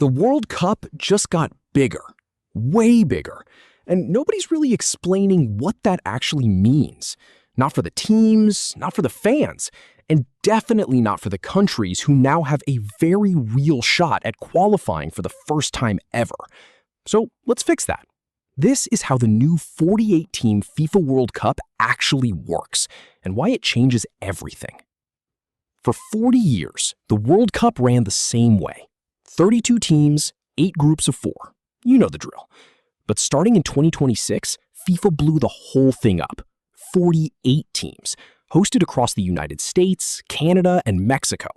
The World Cup just got bigger, way bigger, and nobody's really explaining what that actually means. Not for the teams, not for the fans, and definitely not for the countries who now have a very real shot at qualifying for the first time ever. So let's fix that. This is how the new 48-team FIFA World Cup actually works, and why it changes everything. For 40 years, the World Cup ran the same way. 32 teams, 8 groups of 4. You know the drill. But starting in 2026, FIFA blew the whole thing up. 48 teams, hosted across the United States, Canada, and Mexico.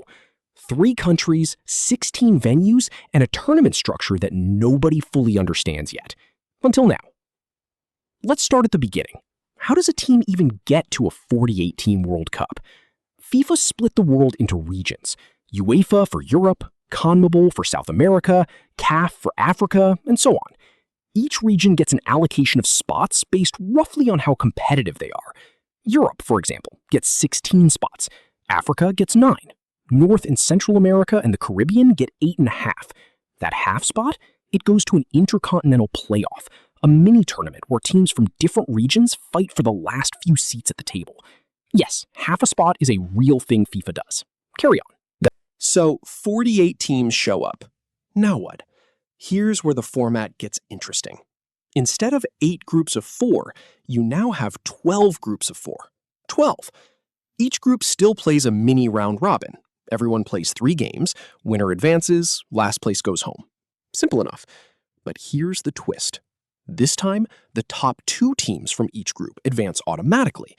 3 countries, 16 venues, and a tournament structure that nobody fully understands yet. Until now. Let's start at the beginning. How does a team even get to a 48-team World Cup? FIFA split the world into regions. UEFA for Europe, CONMEBOL for South America, CAF for Africa, and so on. Each region gets an allocation of spots based roughly on how competitive they are. Europe, for example, gets 16 spots. Africa gets 9. North and Central America and the Caribbean get 8.5. That half spot, it goes to an intercontinental playoff, a mini tournament where teams from different regions fight for the last few seats at the table. Yes, half a spot is a real thing FIFA does. Carry on. So 48 teams show up. Now what? Here's where the format gets interesting. Instead of 8 groups of 4, you now have 12 groups of 4. 12. Each group still plays a mini round robin. Everyone plays 3 games, winner advances, last place goes home. Simple enough. But here's the twist. This time, the top 2 teams from each group advance automatically.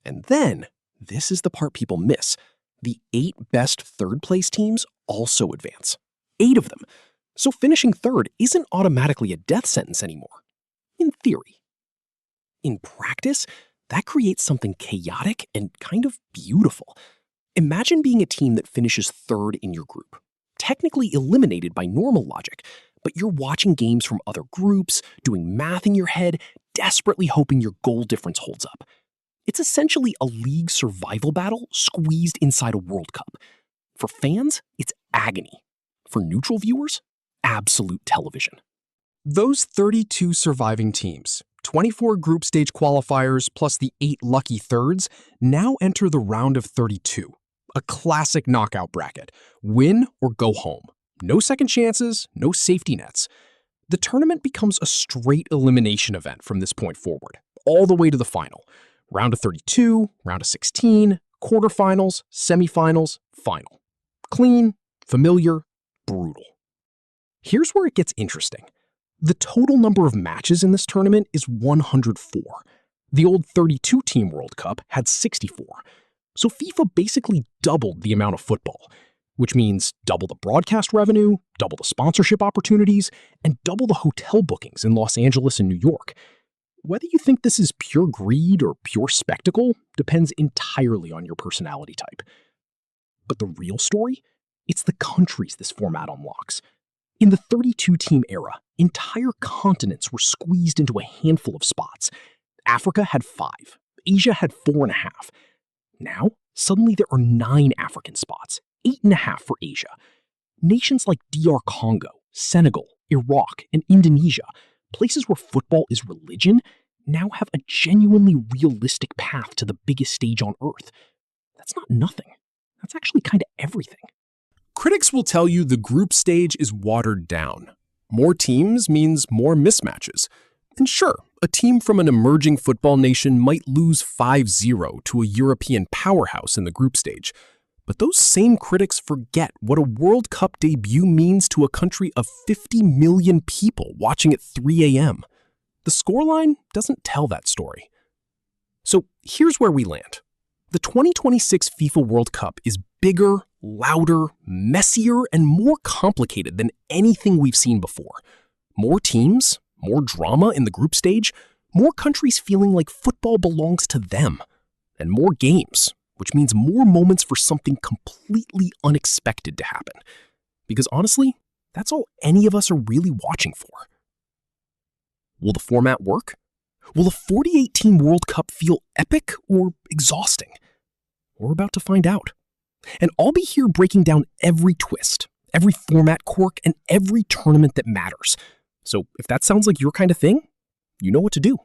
And then, this is the part people miss. The 8 best third-place teams also advance. 8 of them. So finishing third isn't automatically a death sentence anymore. In theory. In practice, that creates something chaotic and kind of beautiful. Imagine being a team that finishes third in your group. Technically eliminated by normal logic, but you're watching games from other groups, doing math in your head, desperately hoping your goal difference holds up. It's essentially a league survival battle squeezed inside a World Cup. For fans, it's agony. For neutral viewers, absolute television. Those 32 surviving teams, 24 group stage qualifiers plus the 8 lucky thirds, now enter the round of 32, a classic knockout bracket. Win or go home. No second chances, no safety nets. The tournament becomes a straight elimination event from this point forward, all the way to the final. Round of 32, round of 16, quarterfinals, semifinals, final. Clean, familiar, brutal. Here's where it gets interesting. The total number of matches in this tournament is 104. The old 32-team World Cup had 64. So FIFA basically doubled the amount of football, which means double the broadcast revenue, double the sponsorship opportunities, and double the hotel bookings in Los Angeles and New York. Whether you think this is pure greed or pure spectacle depends entirely on your personality type. But the real story? It's the countries this format unlocks. In the 32-team era, entire continents were squeezed into a handful of spots. Africa had 5. Asia had 4.5. Now, suddenly there are 9 African spots, 8.5 for Asia. Nations like DR Congo, Senegal, Iraq, and Indonesia, places where football is religion, now have a genuinely realistic path to the biggest stage on Earth. That's not nothing. That's actually kind of everything. Critics will tell you the group stage is watered down. More teams means more mismatches. And sure, a team from an emerging football nation might lose 5-0 to a European powerhouse in the group stage. But those same critics forget what a World Cup debut means to a country of 50 million people watching at 3 a.m. The scoreline doesn't tell that story. So here's where we land. The 2026 FIFA World Cup is bigger, louder, messier, and more complicated than anything we've seen before. More teams, more drama in the group stage, more countries feeling like football belongs to them, and more games, which means more moments for something completely unexpected to happen. Because honestly, that's all any of us are really watching for. Will the format work? Will a 48-team World Cup feel epic or exhausting? We're about to find out. And I'll be here breaking down every twist, every format quirk, and every tournament that matters. So if that sounds like your kind of thing, you know what to do.